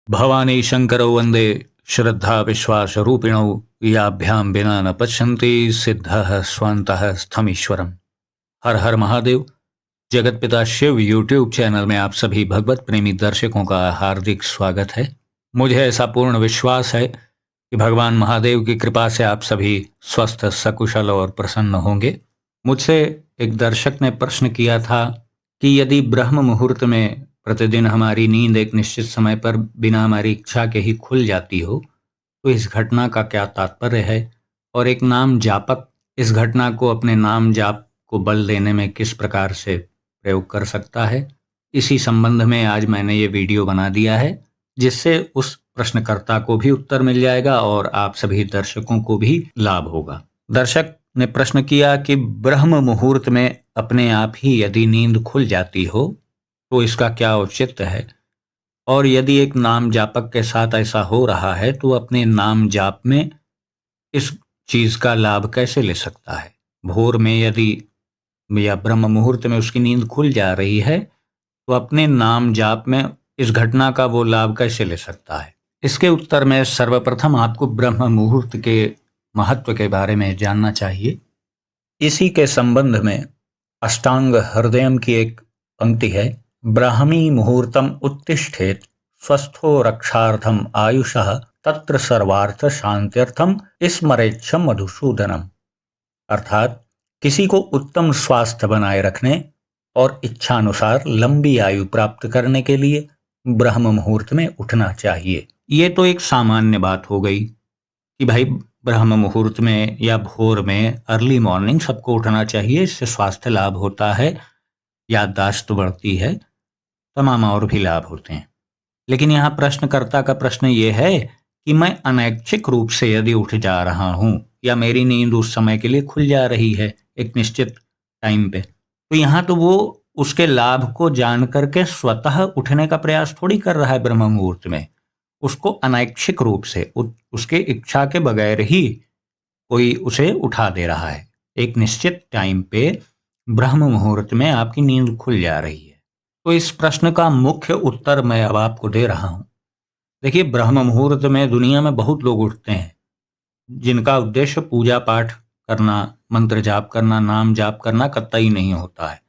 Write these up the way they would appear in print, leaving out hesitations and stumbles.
भवानी शंकरौ वंदे श्रद्धा विश्वास रूपिणौ याभ्यां बिना न पश्यन्ति सिद्धः स्वान्तः स्थमीश्वरम। हर हर महादेव। जगत पिता शिव यूट्यूब चैनल में आप सभी भगवत प्रेमी दर्शकों का हार्दिक स्वागत है। मुझे ऐसा पूर्ण विश्वास है कि भगवान महादेव की कृपा से आप सभी स्वस्थ सकुशल और प्रसन्न होंगे। मुझसे एक दर्शक ने प्रश्न किया था कि यदि ब्रह्म मुहूर्त में प्रतिदिन हमारी नींद एक निश्चित समय पर बिना हमारी इच्छा के ही खुल जाती हो तो इस घटना का क्या तात्पर्य है, और एक नाम जापक इस घटना को अपने नाम जाप को बल देने में किस प्रकार से प्रयोग कर सकता है। इसी संबंध में आज मैंने ये वीडियो बना दिया है, जिससे उस प्रश्नकर्ता को भी उत्तर मिल जाएगा और आप सभी दर्शकों को भी लाभ होगा। दर्शक ने प्रश्न किया कि ब्रह्म मुहूर्त में अपने आप ही यदि नींद खुल जाती हो तो इसका क्या औचित्य है, और यदि एक नाम जापक के साथ ऐसा हो रहा है तो अपने नाम जाप में इस चीज का लाभ कैसे ले सकता है। भोर में यदि या ब्रह्म मुहूर्त में उसकी नींद खुल जा रही है तो अपने नाम जाप में इस घटना का वो लाभ कैसे ले सकता है। इसके उत्तर में सर्वप्रथम आपको ब्रह्म मुहूर्त के महत्व के बारे में जानना चाहिए। इसी के संबंध में अष्टांग हृदयम की एक पंक्ति है, ब्राह्मी मुहूर्तम उत्तिष्ठेत स्वस्थो रक्षार्थम आयुषः तत्र सर्वार्थ शांत्यर्थम स्मरेच्छम मधुसूदनम। अर्थात किसी को उत्तम स्वास्थ्य बनाए रखने और इच्छानुसार लंबी आयु प्राप्त करने के लिए ब्रह्म मुहूर्त में उठना चाहिए। ये तो एक सामान्य बात हो गई कि भाई ब्रह्म मुहूर्त में या भोर में अर्ली मॉर्निंग सबको उठना चाहिए, इससे स्वास्थ्य लाभ होता है, याददाश्त बढ़ती है, तमाम और भी लाभ होते हैं। लेकिन यहाँ प्रश्नकर्ता का प्रश्न ये है कि मैं अनैच्छिक रूप से यदि उठ जा रहा हूँ या मेरी नींद उस समय के लिए खुल जा रही है एक निश्चित टाइम पे, तो यहाँ तो वो उसके लाभ को जान करके स्वतः उठने का प्रयास थोड़ी कर रहा है। ब्रह्म मुहूर्त में उसको अनैच्छिक रूप से उसके इच्छा के बगैर ही कोई उसे उठा दे रहा है। एक निश्चित टाइम पे ब्रह्म मुहूर्त में आपकी नींद खुल जा रही है। तो इस प्रश्न का मुख्य उत्तर मैं अब आपको दे रहा हूं। देखिए, ब्रह्म मुहूर्त में दुनिया में बहुत लोग उठते हैं जिनका उद्देश्य पूजा पाठ करना, मंत्र जाप करना, नाम जाप करना कतई नहीं होता है।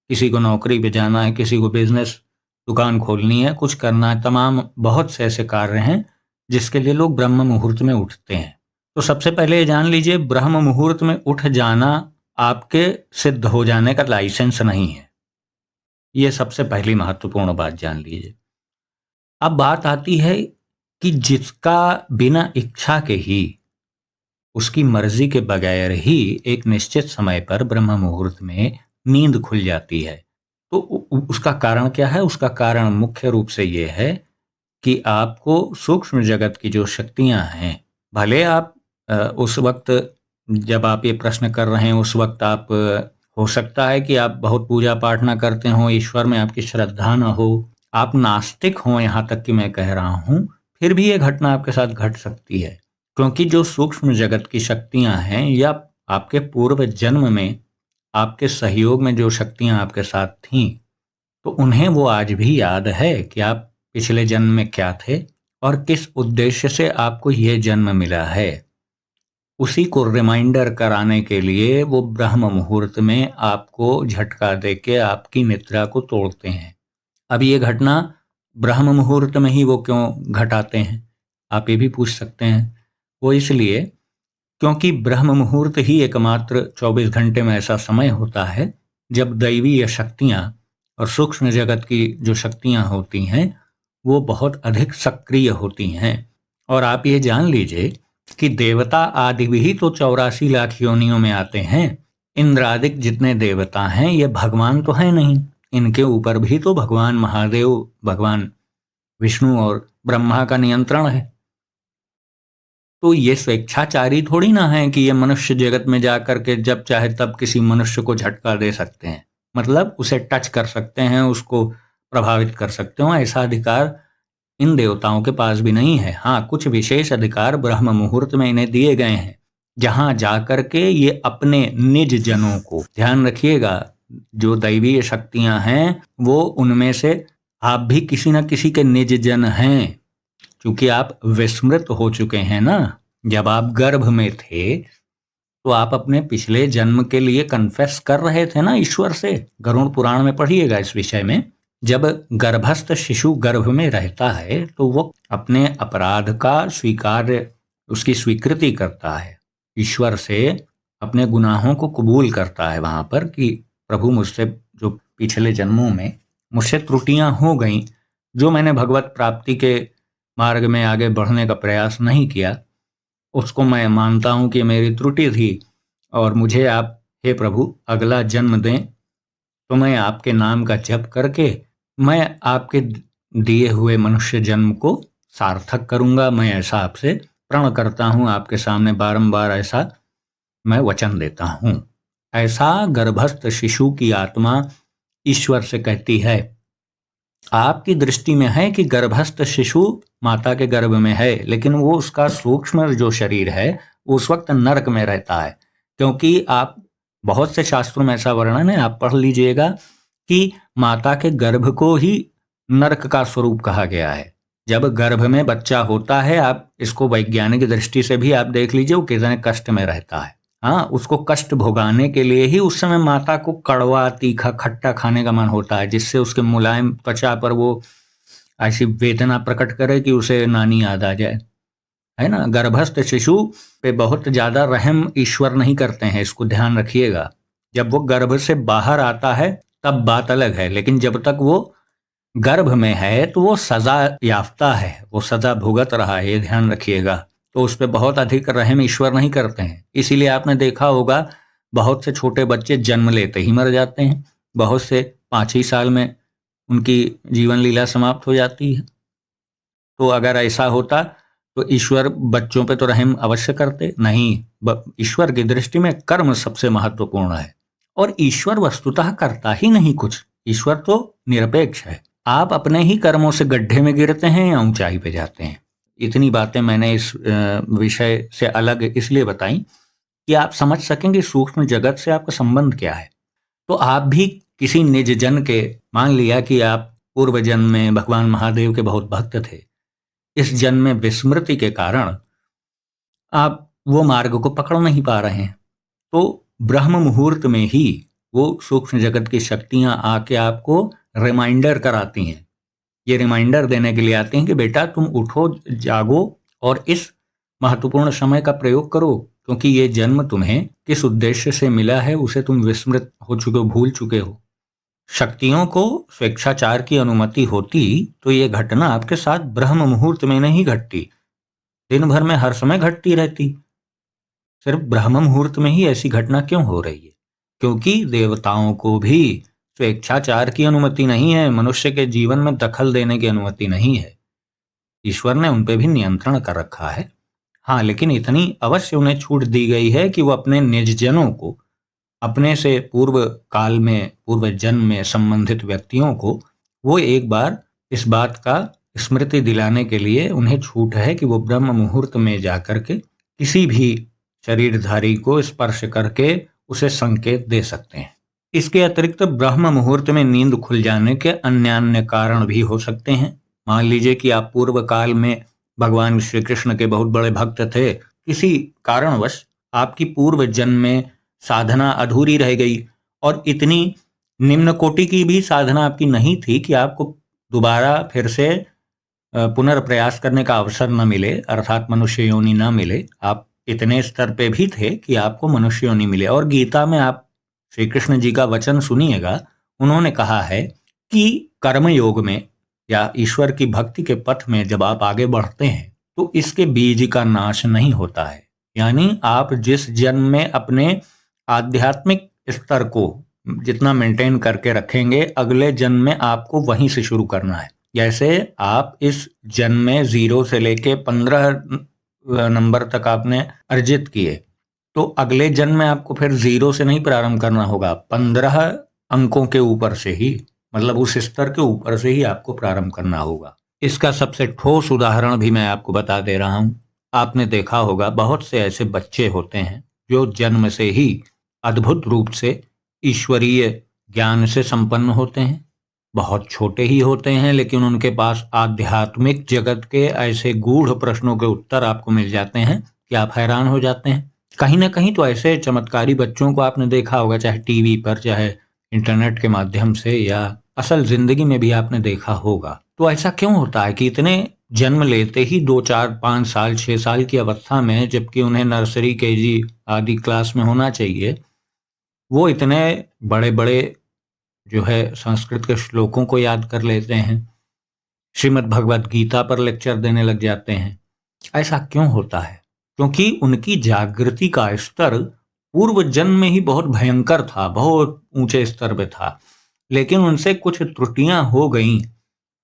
किसी को नौकरी पे जाना है, किसी को बिजनेस दुकान खोलनी है, कुछ करना है, तमाम बहुत से ऐसे कार्य हैं जिसके लिए लोग ब्रह्म मुहूर्त में उठते हैं। तो सबसे पहले ये जान लीजिए, ब्रह्म मुहूर्त में उठ जाना आपके सिद्ध हो जाने का लाइसेंस नहीं है। ये सबसे पहली महत्वपूर्ण बात जान लीजिए। अब बात आती है कि जिसका बिना इच्छा के ही, उसकी मर्जी के बगैर ही एक निश्चित समय पर ब्रह्म मुहूर्त में नींद खुल जाती है, तो उसका कारण क्या है। उसका कारण मुख्य रूप से ये है कि आपको सूक्ष्म जगत की जो शक्तियां हैं, भले आप उस वक्त जब आप ये प्रश्न कर रहे हैं उस वक्त आप हो सकता है कि आप बहुत पूजा पाठ ना करते हो, ईश्वर में आपकी श्रद्धा ना हो, आप नास्तिक हो, यहाँ तक कि मैं कह रहा हूँ, फिर भी ये घटना आपके साथ घट सकती है। क्योंकि जो सूक्ष्म जगत की शक्तियां हैं या आपके पूर्व जन्म में आपके सहयोग में जो शक्तियां आपके साथ थीं, तो उन्हें वो आज भी याद है कि आप पिछले जन्म में क्या थे और किस उद्देश्य से आपको ये जन्म मिला है। उसी को रिमाइंडर कराने के लिए वो ब्रह्म मुहूर्त में आपको झटका देके आपकी निद्रा को तोड़ते हैं। अब ये घटना ब्रह्म मुहूर्त में ही वो क्यों घटाते हैं, आप ये भी पूछ सकते हैं। वो इसलिए क्योंकि ब्रह्म मुहूर्त ही एकमात्र 24 घंटे में ऐसा समय होता है जब दैवीय शक्तियां और सूक्ष्म जगत की जो शक्तियां होती हैं वो बहुत अधिक सक्रिय होती हैं। और आप ये जान लीजिए कि देवता आदि भी तो 84 लाख योनियों में आते हैं। इंद्रादिक जितने देवता हैं ये भगवान तो है नहीं, इनके ऊपर भी तो भगवान महादेव, भगवान विष्णु और ब्रह्मा का नियंत्रण है। तो ये स्वेच्छाचारी थोड़ी ना है कि ये मनुष्य जगत में जाकर के जब चाहे तब किसी मनुष्य को झटका दे सकते हैं, मतलब उसे टच कर सकते हैं, उसको प्रभावित कर सकते हो। ऐसा अधिकार इन देवताओं के पास भी नहीं है। हाँ, कुछ विशेष अधिकार ब्रह्म मुहूर्त में इन्हें दिए गए हैं, जहां जाकर के ये अपने निज जनों को, ध्यान रखिएगा, जो दैवीय शक्तियां हैं वो उनमें से आप भी किसी न किसी के निज जन हैं। क्योंकि आप विस्मृत हो चुके हैं ना। जब आप गर्भ में थे तो आप अपने पिछले जन्म के लिए कन्फेस कर रहे थे ना ईश्वर से। गरुड़ पुराण में पढ़िएगा इस विषय में। जब गर्भस्थ शिशु गर्भ में रहता है तो वो अपने अपराध का उसकी स्वीकृति करता है ईश्वर से, अपने गुनाहों को कबूल करता है वहां पर कि प्रभु मुझसे जो पिछले जन्मों में मुझसे त्रुटियां हो गई, जो मैंने भगवत प्राप्ति के मार्ग में आगे बढ़ने का प्रयास नहीं किया, उसको मैं मानता हूं कि मेरी त्रुटि थी और मुझे आप हे प्रभु अगला जन्म दें तो मैं आपके नाम का जप करके मैं आपके दिए हुए मनुष्य जन्म को सार्थक करूंगा। मैं ऐसा आपसे प्रण करता हूं, आपके सामने बारंबार ऐसा मैं वचन देता हूं। ऐसा गर्भस्थ शिशु की आत्मा ईश्वर से कहती है। आपकी दृष्टि में है कि गर्भस्थ शिशु माता के गर्भ में है, लेकिन वो उसका सूक्ष्म जो शरीर है उस वक्त नरक में रहता है। क्योंकि आप बहुत से शास्त्रों में ऐसा वर्णन है, आप पढ़ लीजिएगा कि माता के गर्भ को ही नरक का स्वरूप कहा गया है। जब गर्भ में बच्चा होता है, आप इसको वैज्ञानिक दृष्टि से भी आप देख लीजिए, वो कितने कष्ट में रहता है। हाँ, उसको कष्ट भोगाने के लिए ही उस समय माता को कड़वा तीखा खट्टा खाने का मन होता है, जिससे उसके मुलायम त्वचा पर वो ऐसी वेदना प्रकट करे कि उसे नानी याद आ जाए, है ना। गर्भस्थ शिशु पे बहुत ज्यादा रहम ईश्वर नहीं करते हैं, इसको ध्यान रखिएगा। जब वो गर्भ से बाहर आता है तब बात अलग है, लेकिन जब तक वो गर्भ में है तो वो सजा याफ्ता है, वो सजा भुगत रहा है, ये ध्यान रखिएगा। तो उस पर बहुत अधिक रहम ईश्वर नहीं करते हैं। इसीलिए आपने देखा होगा बहुत से छोटे बच्चे जन्म लेते ही मर जाते हैं, बहुत से 5 ही साल में उनकी जीवन लीला समाप्त हो जाती है। तो अगर ऐसा होता तो ईश्वर बच्चों पे तो रहम अवश्य करते नहीं। ईश्वर की दृष्टि में कर्म सबसे महत्वपूर्ण है और ईश्वर वस्तुतः करता ही नहीं कुछ। ईश्वर तो निरपेक्ष है। आप अपने ही कर्मों से गड्ढे में गिरते हैं या ऊंचाई पे जाते हैं। इतनी बातें मैंने इस विषय से अलग इसलिए बताई कि आप समझ सकेंगे सूक्ष्म जगत से आपका संबंध क्या है। तो आप भी किसी निज जन के, मान लिया कि आप पूर्व जन्म में भगवान महादेव के बहुत भक्त थे, इस जन्म में विस्मृति के कारण आप वो मार्ग को पकड़ नहीं पा रहे हैं, तो ब्रह्म मुहूर्त में ही वो सूक्ष्म जगत की शक्तियां आके आपको रिमाइंडर कराती हैं। ये रिमाइंडर देने के लिए आते हैं कि बेटा तुम उठो, जागो और इस महत्वपूर्ण समय का प्रयोग करो, क्योंकि ये जन्म तुम्हें किस उद्देश्य से मिला है उसे तुम विस्मृत हो चुके हो, भूल चुके हो। शक्तियों को स्वेच्छाचार की अनुमति होती तो ये घटना आपके साथ ब्रह्म मुहूर्त में नहीं घटती, दिन भर में हर समय घटती रहती। सिर्फ ब्रह्म मुहूर्त में ही ऐसी घटना क्यों हो रही है? क्योंकि देवताओं को भी स्वेच्छाचार की अनुमति नहीं है, मनुष्य के जीवन में दखल देने की अनुमति नहीं है। ईश्वर ने उन पे भी नियंत्रण कर रखा है। हाँ, लेकिन इतनी अवश्य उन्हें छूट दी गई है कि वो अपने निज जनों को, अपने से पूर्व काल में, पूर्व जन्म में संबंधित व्यक्तियों को वो एक बार इस बात का स्मृति दिलाने के लिए उन्हें छूट है कि वो ब्रह्म मुहूर्त में जाकर के किसी भी शरीरधारी को स्पर्श करके उसे संकेत दे सकते हैं। इसके अतिरिक्त ब्रह्म मुहूर्त में नींद खुल जाने के अन्य कारण भी हो सकते हैं। मान लीजिए कि आप पूर्व काल में भगवान श्री कृष्ण के बहुत बड़े भक्त थे, किसी कारणवश आपकी पूर्व जन्म में साधना अधूरी रह गई और इतनी निम्न कोटि की भी साधना आपकी नहीं थी कि आपको दोबारा फिर से पुनर्प्रयास करने का अवसर न मिले, अर्थात मनुष्य योनि न मिले। आप इतने स्तर पे भी थे कि आपको मनुष्य योनि मिले। और गीता में आप श्री कृष्ण जी का वचन सुनिएगा, उन्होंने कहा है कि कर्म योग में या ईश्वर की भक्ति के पथ में जब आप आगे बढ़ते हैं तो इसके बीज का नाश नहीं होता है। यानी आप जिस जन्म में अपने आध्यात्मिक स्तर को जितना मेंटेन करके रखेंगे, अगले जन्म में आपको वहीं से शुरू करना है। जैसे आप इस जन्म में 0 से लेके 15 नंबर तक आपने अर्जित किए, तो अगले जन्म में आपको फिर 0 से नहीं प्रारंभ करना होगा, 15 अंकों के ऊपर से ही, मतलब उस स्तर के ऊपर से ही आपको प्रारंभ करना होगा। इसका सबसे ठोस उदाहरण भी मैं आपको बता दे रहा हूं। आपने देखा होगा बहुत से ऐसे बच्चे होते हैं जो जन्म से ही अद्भुत रूप से ईश्वरीय ज्ञान से संपन्न होते हैं। बहुत छोटे ही होते हैं, लेकिन उनके पास आध्यात्मिक जगत के ऐसे गूढ़ प्रश्नों के उत्तर आपको मिल जाते हैं कि आप हैरान हो जाते हैं। कहीं ना कहीं तो ऐसे चमत्कारी बच्चों को आपने देखा होगा, चाहे टीवी पर, चाहे इंटरनेट के माध्यम से, या असल जिंदगी में भी आपने देखा होगा। तो ऐसा क्यों होता है कि इतने जन्म लेते ही 2 4 5 साल 6 साल की अवस्था में, जबकि उन्हें नर्सरी केजी आदि क्लास में होना चाहिए, वो इतने बड़े बड़े जो है संस्कृत के श्लोकों को याद कर लेते हैं, श्रीमद् भगवत गीता पर लेक्चर देने लग जाते हैं। ऐसा क्यों होता है? क्योंकि उनकी जागृति का स्तर पूर्व जन्म में ही बहुत भयंकर था, बहुत ऊंचे स्तर पे था, लेकिन उनसे कुछ त्रुटियां हो गईं,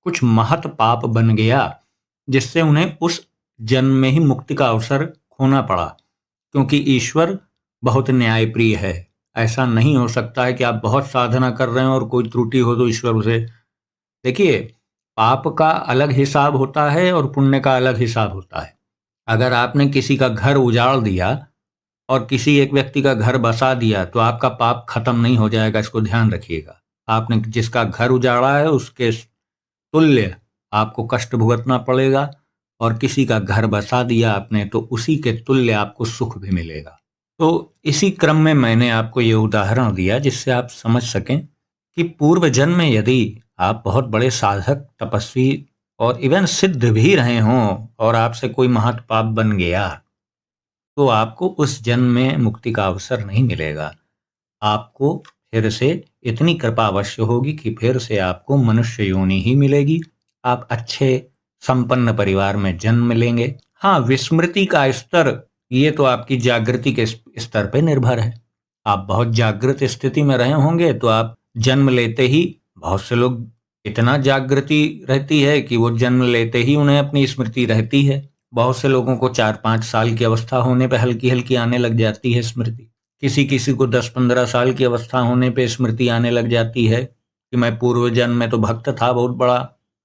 कुछ महत पाप बन गया, जिससे उन्हें उस जन्म में ही मुक्ति का अवसर खोना पड़ा। क्योंकि ईश्वर बहुत न्यायप्रिय है। ऐसा नहीं हो सकता है कि आप बहुत साधना कर रहे हैं और कोई त्रुटि हो तो ईश्वर उसे, देखिए, पाप का अलग हिसाब होता है और पुण्य का अलग हिसाब होता है। अगर आपने किसी का घर उजाड़ दिया और किसी एक व्यक्ति का घर बसा दिया तो आपका पाप खत्म नहीं हो जाएगा, इसको ध्यान रखिएगा। आपने जिसका घर उजाड़ा है उसके तुल्य आपको कष्ट भुगतना पड़ेगा, और किसी का घर बसा दिया आपने तो उसी के तुल्य आपको सुख भी मिलेगा। तो इसी क्रम में मैंने आपको ये उदाहरण दिया जिससे आप समझ सकें कि पूर्व जन्म में यदि आप बहुत बड़े साधक, तपस्वी और इवन सिद्ध भी रहे हों और आपसे कोई महत् पाप बन गया, तो आपको उस जन्म में मुक्ति का अवसर नहीं मिलेगा। आपको फिर से इतनी कृपा अवश्य होगी कि फिर से आपको मनुष्य योनि ही मिलेगी। आप अच्छे संपन्न परिवार में जन्म लेंगे। हाँ, विस्मृति का स्तर ये तो आपकी जागृति के स्तर पे निर्भर है। आप बहुत जागृत स्थिति में रहे होंगे तो आप जन्म लेते ही, बहुत से लोग इतना जागृति रहती है कि वो जन्म लेते ही उन्हें अपनी स्मृति रहती है। बहुत से लोगों को 4 5 साल की अवस्था होने पे हल्की हल्की आने लग जाती है स्मृति। किसी किसी को 10 15 साल की अवस्था होने पे स्मृति आने लग जाती है कि मैं पूर्व जन्म में तो भक्त था बहुत बड़ा,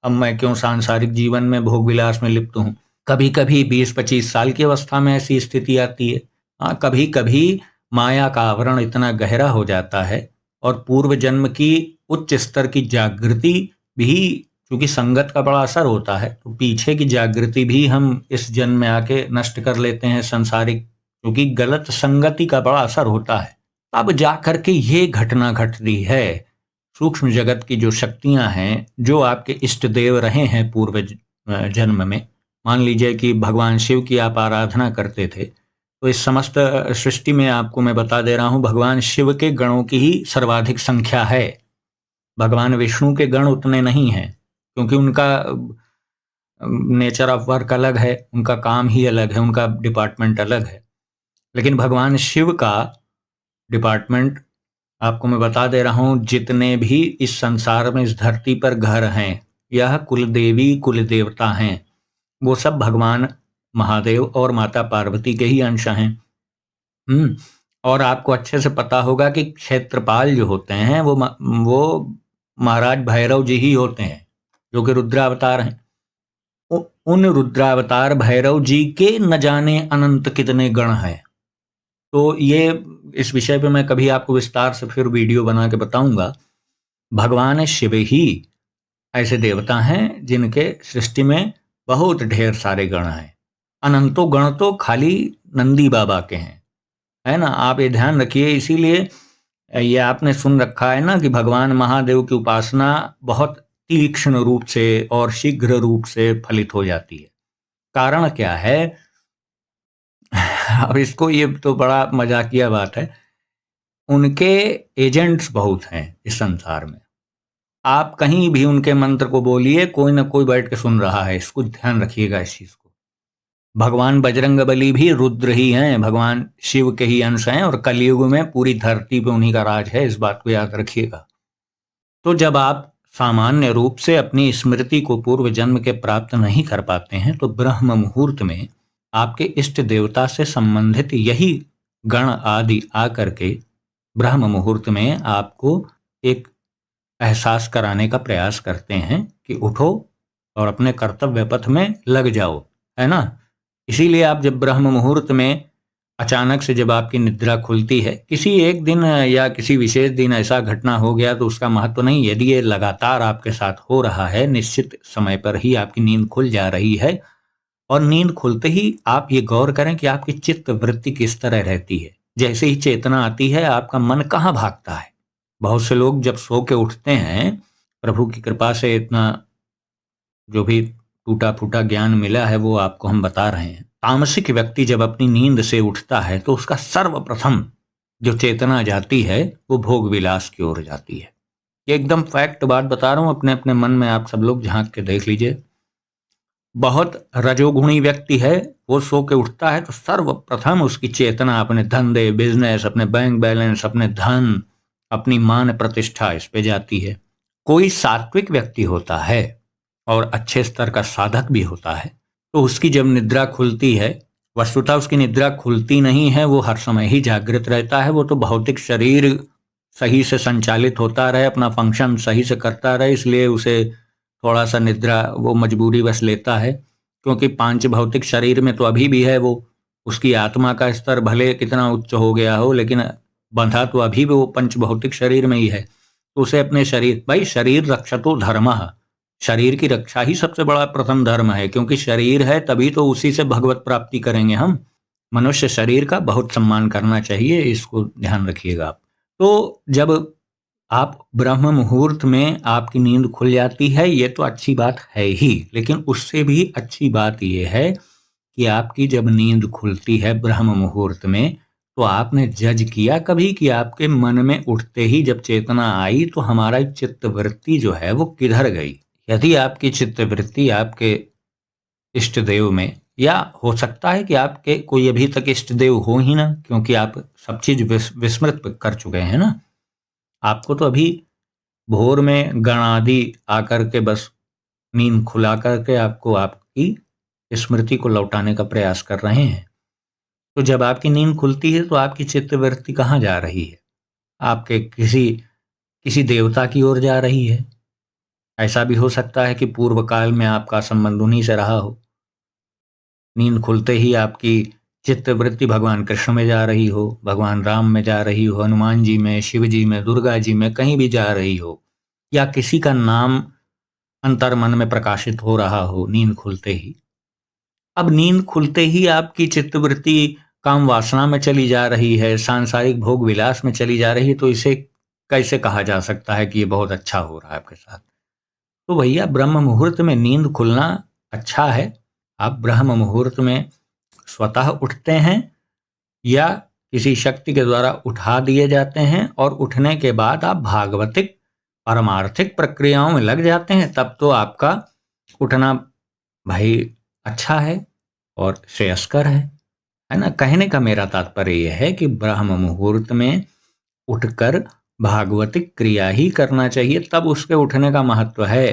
अब मैं क्यों सांसारिक जीवन में भोग विलास में लिप्त हूँ। कभी कभी 20 25 साल की अवस्था में ऐसी स्थिति आती है। हाँ, कभी कभी माया का आवरण इतना गहरा हो जाता है और पूर्व जन्म की उच्च स्तर की जागृति भी, क्योंकि संगत का बड़ा असर होता है, तो पीछे की जागृति भी हम इस जन्म में आके नष्ट कर लेते हैं संसारिक, क्योंकि गलत संगति का बड़ा असर होता है। अब जाकर के ये घटना घटती है। सूक्ष्म जगत की जो शक्तियां हैं, जो आपके इष्ट देव रहे हैं पूर्व जन्म में, मान लीजिए कि भगवान शिव की आप आराधना करते थे, तो इस समस्त सृष्टि में आपको मैं बता दे रहा हूं, भगवान शिव के गणों की ही सर्वाधिक संख्या है। भगवान विष्णु के गण उतने नहीं हैं, क्योंकि उनका नेचर ऑफ वर्क अलग है, उनका काम ही अलग है, उनका डिपार्टमेंट अलग है। लेकिन भगवान शिव का डिपार्टमेंट आपको मैं बता दे रहा हूं, जितने भी इस संसार में, इस धरती पर घर हैं, यह कुल देवी कुल देवता हैं, वो सब भगवान महादेव और माता पार्वती के ही अंश हैं। और आपको अच्छे से पता होगा कि क्षेत्रपाल जो होते हैं वो महाराज भैरव जी ही होते हैं, जो कि रुद्रावतार हैं। उन रुद्रावतार भैरव जी के न जाने अनंत कितने गण हैं। तो ये इस विषय पे मैं कभी आपको विस्तार से फिर वीडियो बना के बताऊंगा। भगवान शिव ही ऐसे देवता हैं जिनके सृष्टि में बहुत ढेर सारे गण हैं। अनंतों गण तो खाली नंदी बाबा के हैं, है ना। आप ये ध्यान रखिए, इसीलिए ये आपने सुन रखा है ना कि भगवान महादेव की उपासना बहुत तीक्ष्ण रूप से और शीघ्र रूप से फलित हो जाती है। कारण क्या है? अब इसको, ये तो बड़ा मजाकिया बात है, उनके एजेंट्स बहुत हैं इस संसार में। आप कहीं भी उनके मंत्र को बोलिए, कोई ना कोई बैठ के सुन रहा है। इसको ध्यान रखिएगा इस चीज को। भगवान बजरंगबली भी रुद्र ही हैं, भगवान शिव के ही अंश हैं, और कलयुग में पूरी धरती पे उन्हीं का राज है, इस बात को याद रखिएगा। तो जब आप सामान्य रूप से अपनी स्मृति को पूर्व जन्म के प्राप्त नहीं कर पाते हैं, तो ब्रह्म मुहूर्त में आपके इष्ट देवता से संबंधित यही गण आदि आकर के ब्रह्म मुहूर्त में आपको एक एहसास कराने का प्रयास करते हैं कि उठो और अपने कर्तव्य पथ में लग जाओ, है ना। इसीलिए आप जब ब्रह्म मुहूर्त में अचानक से जब आपकी निद्रा खुलती है, किसी एक दिन या किसी विशेष दिन ऐसा घटना हो गया तो उसका महत्व नहीं। यदि ये लगातार आपके साथ हो रहा है, निश्चित समय पर ही आपकी नींद खुल जा रही है, और नींद खुलते ही आप ये गौर करें कि आपकी चित्त वृत्ति किस तरह रहती है। जैसे ही चेतना आती है, आपका मन कहाँ भागता है। बहुत से लोग जब सो के उठते हैं, प्रभु की कृपा से इतना जो भी टूटा-फूटा ज्ञान मिला है वो आपको हम बता रहे हैं। तामसिक व्यक्ति जब अपनी नींद से उठता है तो उसका सर्वप्रथम जो चेतना जाती है वो भोग विलास की ओर जाती है। ये एकदम फैक्ट बात बता रहा हूँ, अपने-अपने मन में आप सब लोग झाँक के देख लीजिए। बहुत रजोगुणी व्यक्ति है, वो सो के उठता है तो सर्वप्रथम उसकी चेतना अपने धंधे, बिज़नेस, अपने बैंक बैलेंस, अपने धन, अपनी मान प्रतिष्ठा इस पे जाती है। कोई सात्विक व्यक्ति होता है और अच्छे स्तर का साधक भी होता है, तो उसकी जब निद्रा खुलती है, वस्तुतः उसकी निद्रा खुलती नहीं है, वो हर समय ही जागृत रहता है। वो तो भौतिक शरीर सही से संचालित होता रहे, अपना फंक्शन सही से करता रहे, इसलिए उसे थोड़ा-सा निद्रा वो मजबूरीवश लेता है, क्योंकि पांच भौतिक शरीर में तो अभी भी है वो। उसकी आत्मा का स्तर भले कितना उच्च हो गया हो, लेकिन बंधा तो अभी भी वो पंच भौतिक शरीर में ही है। तो उसे अपने शरीर, भाई शरीर रक्षतो धर्मः, शरीर की रक्षा ही सबसे बड़ा प्रथम धर्म है, क्योंकि शरीर है तभी तो उसी से भगवत प्राप्ति करेंगे हम। मनुष्य शरीर का बहुत सम्मान करना चाहिए, इसको ध्यान रखिएगा आप। तो जब आप ब्रह्म मुहूर्त में आपकी नींद खुल जाती है, ये तो अच्छी बात है ही, लेकिन उससे भी अच्छी बात ये है कि आपकी जब नींद खुलती है ब्रह्म मुहूर्त में, तो आपने जज किया कभी कि आपके मन में उठते ही जब चेतना आई तो हमारा चित्तवृत्ति जो है वो किधर गई। यदि आपकी चित्तवृत्ति आपके इष्ट देव में, या हो सकता है कि आपके कोई अभी तक इष्ट देव हो ही ना, क्योंकि आप सब चीज विस्मृत कर चुके हैं ना। आपको तो अभी भोर में गणादि आकर के बस नींद खुला करके आपको आपकी स्मृति को लौटाने का प्रयास कर रहे हैं। तो जब आपकी नींद खुलती है तो आपकी चित्तवृत्ति कहाँ जा रही है? आपके किसी किसी देवता की ओर जा रही है। ऐसा भी हो सकता है कि पूर्व काल में आपका संबंध उन्हीं से रहा हो। नींद खुलते ही आपकी चित्तवृत्ति भगवान कृष्ण में जा रही हो, भगवान राम में जा रही हो, हनुमान जी में, शिव जी में, दुर्गा जी में, कहीं भी जा रही हो, या किसी का नाम अंतर मन में प्रकाशित हो रहा हो नींद खुलते ही। अब नींद खुलते ही आपकी चित्तवृत्ति काम वासना में चली जा रही है, सांसारिक भोग विलास में चली जा रही है, तो इसे कैसे कहा जा सकता है कि ये बहुत अच्छा हो रहा है आपके साथ? तो भैया, ब्रह्म मुहूर्त में नींद खुलना अच्छा है। आप ब्रह्म मुहूर्त में स्वतः उठते हैं या किसी शक्ति के द्वारा उठा दिए जाते हैं, और उठने के बाद आप भागवतिक पारमार्थिक प्रक्रियाओं में लग जाते हैं, तब तो आपका उठना भाई अच्छा है और श्रेयस्कर है ना। कहने का मेरा तात्पर्य यह है कि ब्रह्म मुहूर्त में उठकर भागवतिक क्रिया ही करना चाहिए, तब उसके उठने का महत्व है।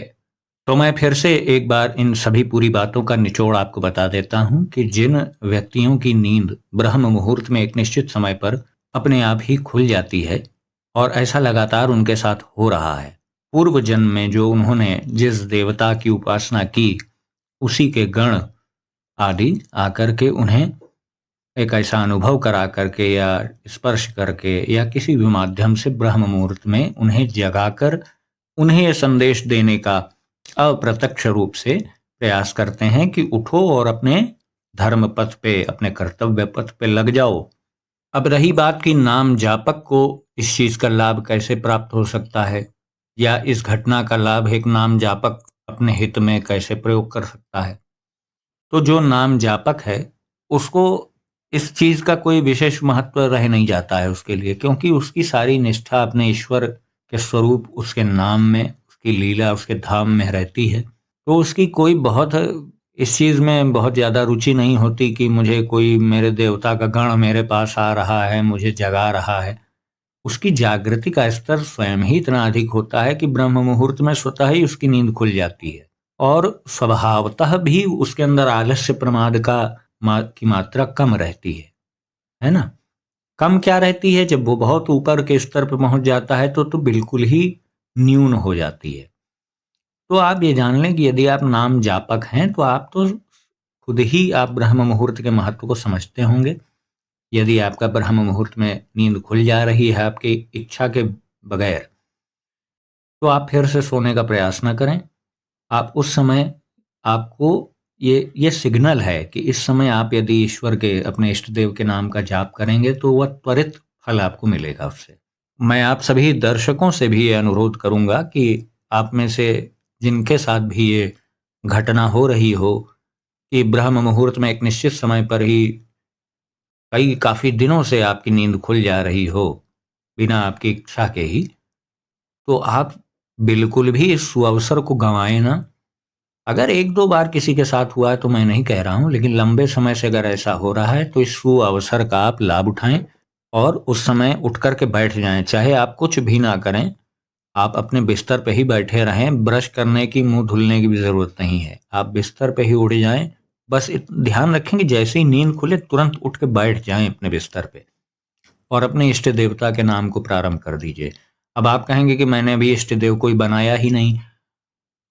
तो मैं फिर से एक बार इन सभी पूरी बातों का निचोड़ आपको बता देता हूं कि जिन व्यक्तियों की नींद ब्रह्म मुहूर्त में एक निश्चित समय पर अपने आप ही खुल जाती है, और ऐसा लगातार उनके साथ हो रहा है, पूर्व जन्म में जो उन्होंने जिस देवता की उपासना की, उसी के गण आदि आकर के उन्हें एक ऐसा अनुभव करा करके या स्पर्श करके या किसी भी माध्यम से ब्रह्म मुहूर्त में उन्हें जगाकर उन्हें यह संदेश देने का अप्रत्यक्ष रूप से प्रयास करते हैं कि उठो और अपने धर्म पथ पे, अपने कर्तव्य पथ पे लग जाओ। अब रही बात कि नाम जापक को इस चीज का लाभ कैसे प्राप्त हो सकता है, या इस घटना का लाभ एक नाम जापक अपने हित में कैसे प्रयोग कर सकता है, तो जो नाम जापक है उसको इस चीज का कोई विशेष महत्व रह नहीं जाता है उसके लिए, क्योंकि उसकी सारी निष्ठा अपने ईश्वर के स्वरूप, उसके नाम में, उसकी लीला, उसके धाम में रहती है। तो उसकी कोई बहुत इस चीज में बहुत ज्यादा रुचि नहीं होती कि मुझे कोई मेरे देवता का गण मेरे पास आ रहा है, मुझे जगा रहा है। उसकी जागृति का स्तर स्वयं ही इतना अधिक होता है कि ब्रह्म मुहूर्त में स्वतः ही उसकी नींद खुल जाती है, और स्वभावतः भी उसके अंदर आलस्य प्रमाद की मात्रा कम रहती है ना। कम क्या रहती है? जब वो बहुत ऊपर के स्तर पर पहुंच जाता है तो बिल्कुल ही न्यून हो जाती है। तो आप ये जान लें कि यदि आप नाम जापक हैं तो आप तो खुद ही आप ब्रह्म मुहूर्त के महत्व को समझते होंगे। यदि आपका ब्रह्म मुहूर्त में नींद खुल जा रही है आपकी इच्छा के बगैर, तो आप फिर से सोने का प्रयास ना करें। आप उस समय, आपको ये सिग्नल है कि इस समय आप यदि ईश्वर के, अपने इष्ट देव के नाम का जाप करेंगे तो वह त्वरित फल आपको मिलेगा उससे। मैं आप सभी दर्शकों से भी ये अनुरोध करूंगा कि आप में से जिनके साथ भी ये घटना हो रही हो कि ब्रह्म मुहूर्त में एक निश्चित समय पर ही काफ़ी दिनों से आपकी नींद खुल जा रही हो, बिना आपकी इच्छा के ही, तो आप बिल्कुल भी इस सुअवसर को गँवाएँ ना। अगर 1-2 बार किसी के साथ हुआ है तो मैं नहीं कह रहा हूँ, लेकिन लंबे समय से अगर ऐसा हो रहा है तो इस सुअवसर का आप लाभ उठाएँ और उस समय उठ कर के बैठ जाएँ। चाहे आप कुछ भी ना करें, आप अपने बिस्तर पे ही बैठे रहें, ब्रश करने की, मुँह धुलने की भी ज़रूरत नहीं है। आप बिस्तर पे ही उठ जाएँ, बस ध्यान रखें कि जैसे ही नींद खुले तुरंत उठ के बैठ जाएँ अपने बिस्तर पे और अपने इष्ट देवता के नाम को प्रारंभ कर दीजिए। अब आप कहेंगे कि मैंने अभी इष्ट देव कोई बनाया ही नहीं,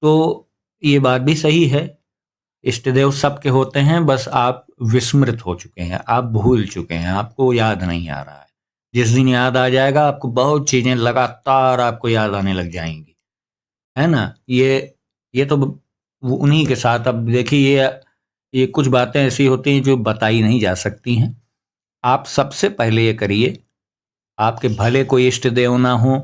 तो ये बात भी सही है। इष्ट देव सबके होते हैं, बस आप विस्मृत हो चुके हैं, आप भूल चुके हैं, आपको याद नहीं आ रहा है। जिस दिन याद आ जाएगा आपको बहुत चीज़ें लगातार आपको याद आने लग जाएँगी, है ना? ये तो वो उन्हीं के साथ। अब देखिए, ये कुछ बातें ऐसी होती हैं जो बताई नहीं जा सकती हैं। आप सबसे पहले ये करिए, आपके भले कोई इष्ट देव ना हो,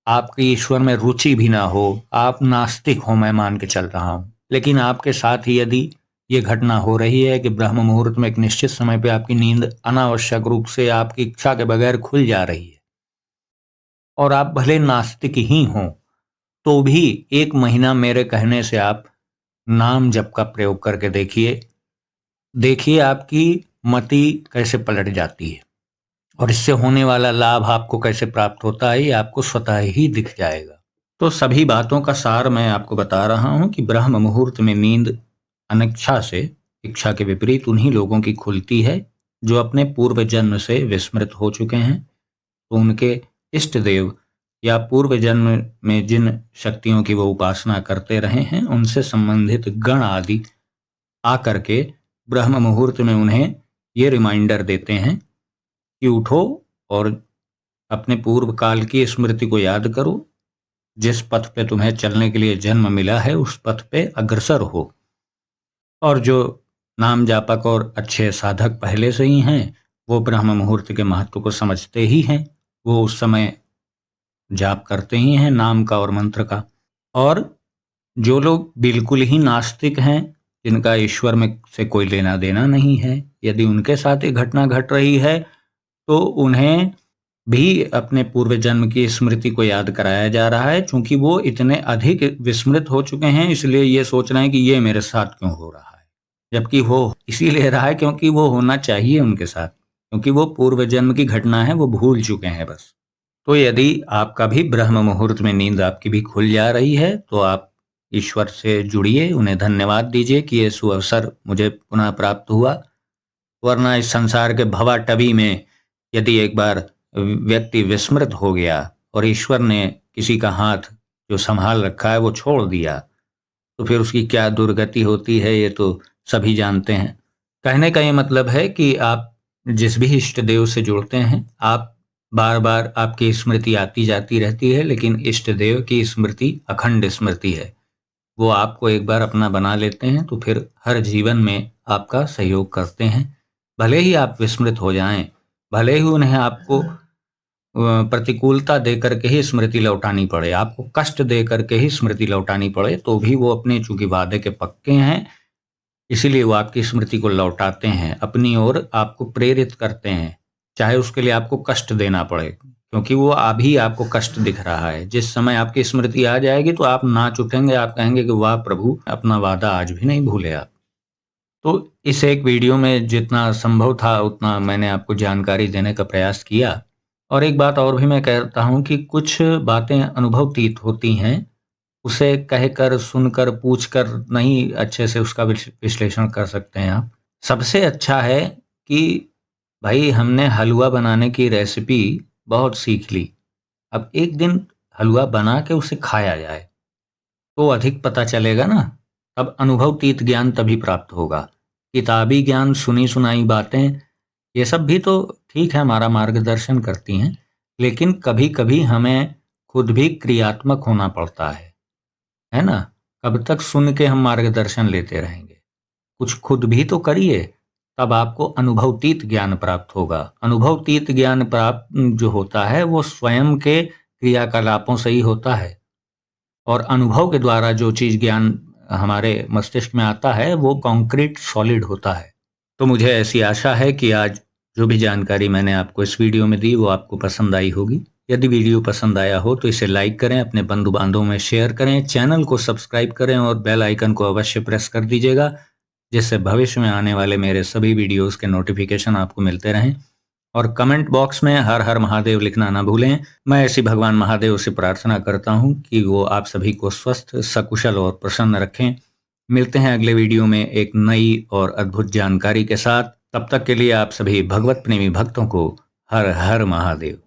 आपकी ईश्वर में रुचि भी ना हो, आप नास्तिक हो, मैं मान के चल रहा हूँ, लेकिन आपके साथ ही यदि ये घटना हो रही है कि ब्रह्म मुहूर्त में एक निश्चित समय पे आपकी नींद अनावश्यक रूप से आपकी इच्छा के बगैर खुल जा रही है और आप भले नास्तिक ही हों, तो भी 1 महीना मेरे कहने से आप नाम जप का प्रयोग करके देखिए। देखिए आपकी मति कैसे पलट जाती है और इससे होने वाला लाभ आपको कैसे प्राप्त होता है, ये आपको स्वतः ही दिख जाएगा। तो सभी बातों का सार मैं आपको बता रहा हूँ कि ब्रह्म मुहूर्त में नींद अनिच्छा से, इच्छा के विपरीत उन्हीं लोगों की खुलती है जो अपने पूर्व जन्म से विस्मृत हो चुके हैं। तो उनके इष्ट देव या पूर्व जन्म में जिन शक्तियों की वो उपासना करते रहे हैं, उनसे संबंधित गण आदि आकर के ब्रह्म मुहूर्त में उन्हें ये रिमाइंडर देते हैं कि उठो और अपने पूर्व काल की स्मृति को याद करो। जिस पथ पे तुम्हें चलने के लिए जन्म मिला है उस पथ पे अग्रसर हो। और जो नाम जापक और अच्छे साधक पहले से ही हैं, वो ब्रह्म मुहूर्त के महत्व को समझते ही हैं। वो उस समय जाप करते ही हैं नाम का और मंत्र का। और जो लोग बिल्कुल ही नास्तिक हैं, जिनका ईश्वर में से कोई लेना देना नहीं है, यदि उनके साथ ये घटना घट रही है तो उन्हें भी अपने पूर्व जन्म की स्मृति को याद कराया जा रहा है। चूंकि वो इतने अधिक विस्मृत हो चुके हैं, इसलिए ये सोच रहे हैं कि ये मेरे साथ क्यों हो रहा है, जबकि वो इसीलिए रहा है क्योंकि वो होना चाहिए उनके साथ, क्योंकि वो पूर्व जन्म की घटना है, वो भूल चुके हैं बस। तो यदि आपका भी ब्रह्म मुहूर्त में नींद आपकी भी खुल जा रही है तो आप ईश्वर से जुड़िए, उन्हें धन्यवाद दीजिए कि ये सुअवसर मुझे पुनः प्राप्त हुआ। वरना इस संसार के भवाटवी में यदि एक बार व्यक्ति विस्मृत हो गया और ईश्वर ने किसी का हाथ जो संभाल रखा है वो छोड़ दिया, तो फिर उसकी क्या दुर्गति होती है ये तो सभी जानते हैं। कहने का ये मतलब है कि आप जिस भी इष्ट देव से जुड़ते हैं, आप बार बार आपकी स्मृति आती जाती रहती है, लेकिन इष्ट देव की स्मृति अखंड स्मृति है। वो आपको एक बार अपना बना लेते हैं तो फिर हर जीवन में आपका सहयोग करते हैं। भले ही आप विस्मृत हो जाएं, भले ही उन्हें आपको प्रतिकूलता दे करके ही स्मृति लौटानी पड़े, आपको कष्ट दे करके ही स्मृति लौटानी पड़े, तो भी वो अपने चूंकि वादे के पक्के हैं, इसीलिए वो आपकी स्मृति को लौटाते हैं, अपनी ओर आपको प्रेरित करते हैं, चाहे उसके लिए आपको कष्ट देना पड़े, क्योंकि वो अभी आपको कष्ट दिख रहा है। जिस समय आपकी स्मृति आ जाएगी तो आप नाच उठेंगे, आप कहेंगे कि वाह प्रभु, अपना वादा आज भी नहीं भूले आप। तो इस एक वीडियो में जितना संभव था उतना मैंने आपको जानकारी देने का प्रयास किया। और एक बात और भी मैं कहता हूँ कि कुछ बातें अनुभवतीत होती हैं, उसे कहकर, सुनकर, पूछकर नहीं अच्छे से उसका विश्लेषण कर सकते हैं आप। सबसे अच्छा है कि भाई हमने हलवा बनाने की रेसिपी बहुत सीख ली, अब एक दिन हलवा बना के उसे खाया जाए तो अधिक पता चलेगा ना। अब अनुभवतीत ज्ञान तभी प्राप्त होगा। किताबी ज्ञान, सुनी सुनाई बातें, ये सब भी तो ठीक है, हमारा मार्गदर्शन करती हैं, लेकिन कभी-कभी हमें खुद भी क्रियात्मक होना पड़ता है ना? कब तक सुन के हम मार्गदर्शन लेते रहेंगे? कुछ खुद भी तो करिए, तब आपको अनुभवतीत ज्ञान प्राप्त होगा। अनुभवतीत ज्ञान प्राप्त जो होता है, वो स्वयं के क्रियाकलापों से ही होता है और अनुभव के द्वारा जो चीज़ ज्ञान हमारे मस्तिष्क में आता है, वो कॉन्क्रीट सॉलिड होता है। तो मुझे ऐसी आशा है कि आज जो भी जानकारी मैंने आपको इस वीडियो में दी वो आपको पसंद आई होगी। यदि वीडियो पसंद आया हो तो इसे लाइक करें, अपने बंधु-बांधवों में शेयर करें, चैनल को सब्सक्राइब करें और बेल आइकन को अवश्य प्रेस कर दीजिएगा, जिससे भविष्य में आने वाले मेरे सभी वीडियोज़ के नोटिफ़िकेशन आपको मिलते रहें। और कमेंट बॉक्स में हर हर महादेव लिखना ना भूलें। मैं ऐसी भगवान महादेव से प्रार्थना करता हूँ कि वो आप सभी को स्वस्थ, सकुशल और प्रसन्न रखें। मिलते हैं अगले वीडियो में एक नई और अद्भुत जानकारी के साथ। तब तक के लिए आप सभी भगवत प्रेमी भक्तों को हर हर महादेव।